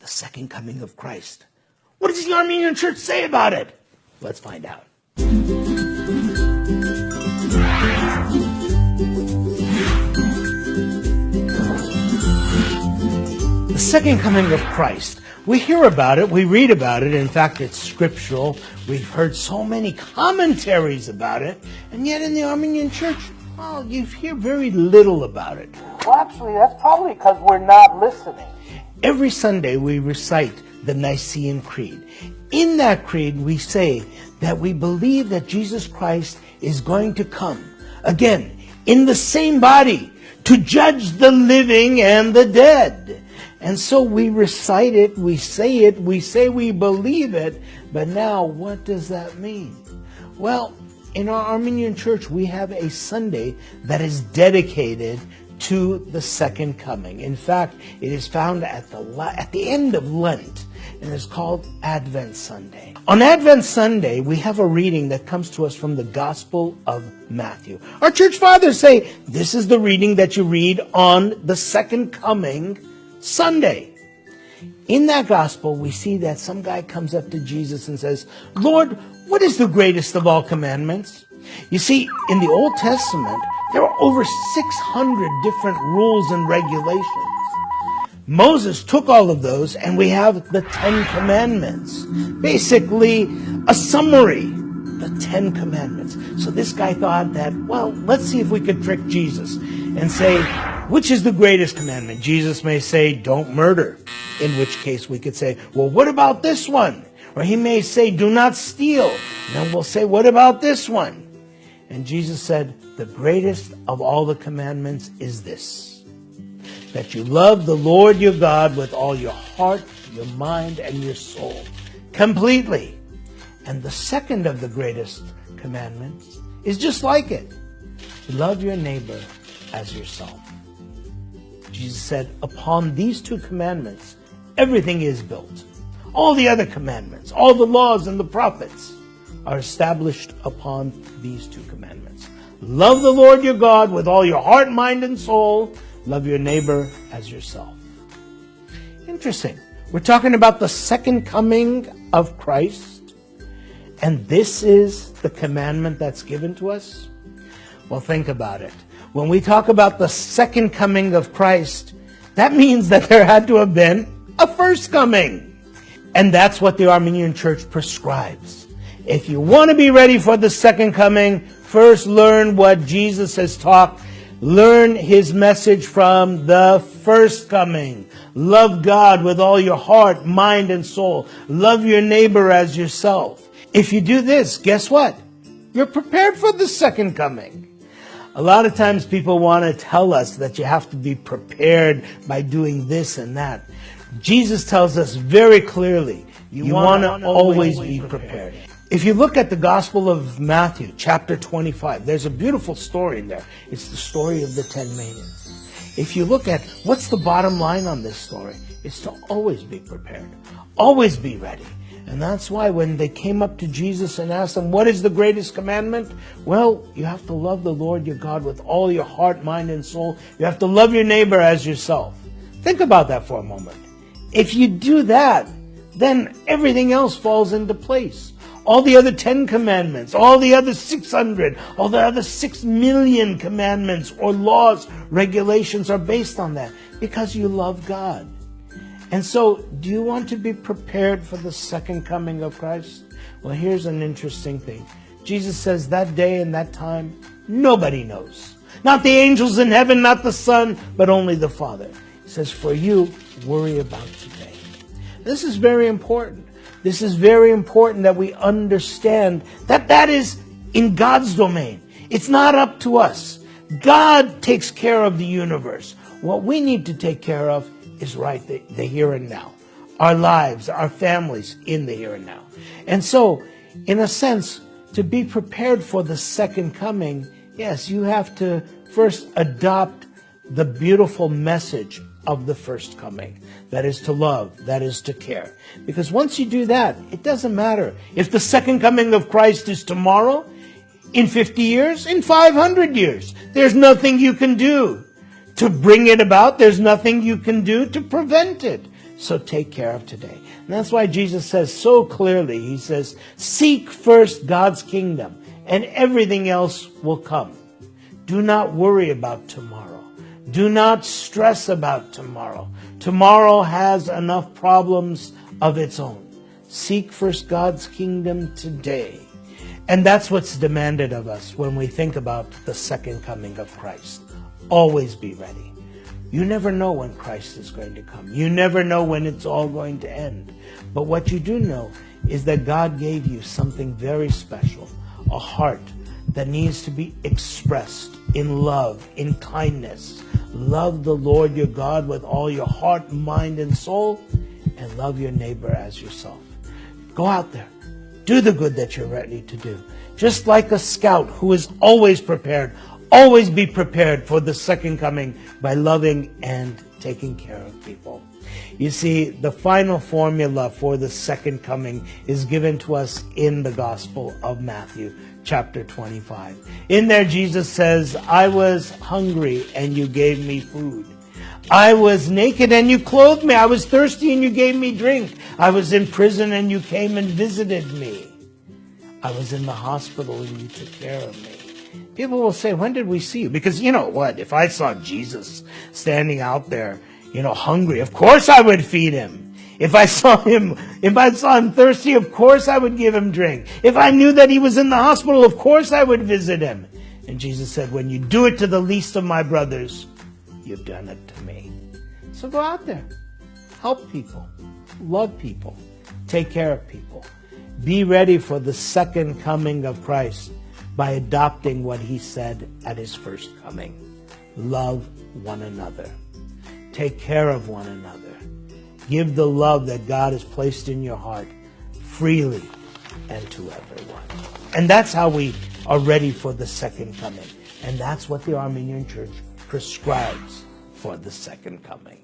the second coming of Christ. What does the Armenian Church say about it? Let's find out. The second coming of Christ. We hear about it, we read about it. In fact, it's scriptural. We've heard so many commentaries about it. And yet in the Armenian Church, well, you hear very little about it. Well, actually, that's probably because we're not listening. Every Sunday we recite the Nicene Creed. In that creed, we say that we believe that Jesus Christ is going to come again in the same body to judge the living and the dead. And so we recite it, we say we believe it, but now what does that mean? Well, in our Armenian Church, we have a Sunday that is dedicated to the second coming. In fact, it is found at the end of Lent, and it's called Advent Sunday. On Advent Sunday, we have a reading that comes to us from the Gospel of Matthew. Our church fathers say, this is the reading that you read on the second coming Sunday. In that Gospel, we see that some guy comes up to Jesus and says, Lord, what is the greatest of all commandments? You see, in the Old Testament, there are over 600 different rules and regulations. Moses took all of those, and we have the 10 Commandments. Basically, a summary, the 10 Commandments. So this guy thought that, well, let's see if we could trick Jesus and say, which is the greatest commandment? Jesus may say, don't murder. In which case we could say, well, what about this one? Or he may say, do not steal. And then we'll say, what about this one? And Jesus said, the greatest of all the commandments is this, that you love the Lord your God with all your heart, your mind, and your soul, completely. And the second of the greatest commandments is just like it. Love your neighbor as yourself. Jesus said, upon these two commandments, everything is built. All the other commandments, all the laws and the prophets are established upon these two commandments. Love the Lord your God with all your heart, mind, and soul. Love your neighbor as yourself. Interesting. We're talking about the second coming of Christ, and this is the commandment that's given to us? Well, think about it. When we talk about the second coming of Christ, that means that there had to have been a first coming. And that's what the Armenian Church prescribes. If you want to be ready for the second coming, first learn what Jesus has taught. Learn his message from the first coming. Love God with all your heart, mind, and soul. Love your neighbor as yourself. If you do this, guess what? You're prepared for the second coming. A lot of times people want to tell us that you have to be prepared by doing this and that. Jesus tells us very clearly, you want to always be prepared. If you look at the Gospel of Matthew, chapter 25, there's a beautiful story in there. It's the story of the 10 maidens. If you look at what's the bottom line on this story, it's to always be prepared, always be ready. And that's why when they came up to Jesus and asked him, what is the greatest commandment? Well, you have to love the Lord your God with all your heart, mind, and soul. You have to love your neighbor as yourself. Think about that for a moment. If you do that, then everything else falls into place. All the other 10 commandments, all the other 600, all the other 6 million commandments or laws, regulations are based on that because you love God. And so, do you want to be prepared for the second coming of Christ? Well, here's an interesting thing. Jesus says that day and that time, nobody knows. Not the angels in heaven, not the Son, but only the Father. He says, for you, worry about today. This is very important. This is very important that we understand that that is in God's domain. It's not up to us. God takes care of the universe. What we need to take care of is right the here and now. Our lives, our families in the here and now. And so, in a sense, to be prepared for the second coming, yes, you have to first adopt the beautiful message of the first coming. That is to love, that is to care. Because once you do that, it doesn't matter if the second coming of Christ is tomorrow, in 50 years, in 500 years. There's nothing you can do to bring it about. There's nothing you can do to prevent it. So take care of today. And that's why Jesus says so clearly, he says, seek first God's kingdom and everything else will come. Do not worry about tomorrow. Do not stress about tomorrow. Tomorrow has enough problems of its own. Seek first God's kingdom today. And that's what's demanded of us when we think about the second coming of Christ. Always be ready. You never know when Christ is going to come. You never know when it's all going to end. But what you do know is that God gave you something very special, a heart that needs to be expressed in love, in kindness. Love the Lord your God with all your heart, mind, and soul, and love your neighbor as yourself. Go out there. Do the good that you're ready to do. Just like a scout who is always prepared, always be prepared for the second coming by loving and taking care of people. You see, the final formula for the second coming is given to us in the Gospel of Matthew, chapter 25. In there, Jesus says, I was hungry and you gave me food. I was naked and you clothed me. I was thirsty and you gave me drink. I was in prison and you came and visited me. I was in the hospital and you took care of me. People will say, when did we see you? Because you know what? If I saw Jesus standing out there, hungry, of course I would feed him. If I saw him thirsty, of course I would give him drink. If I knew that he was in the hospital, of course I would visit him. And Jesus said, when you do it to the least of my brothers, you've done it to me. So go out there. Help people. Love people. Take care of people. Be ready for the second coming of Christ by adopting what he said at his first coming. Love one another. Take care of one another. Give the love that God has placed in your heart freely and to everyone. And that's how we are ready for the second coming. And that's what the Armenian Church prescribes for the second coming.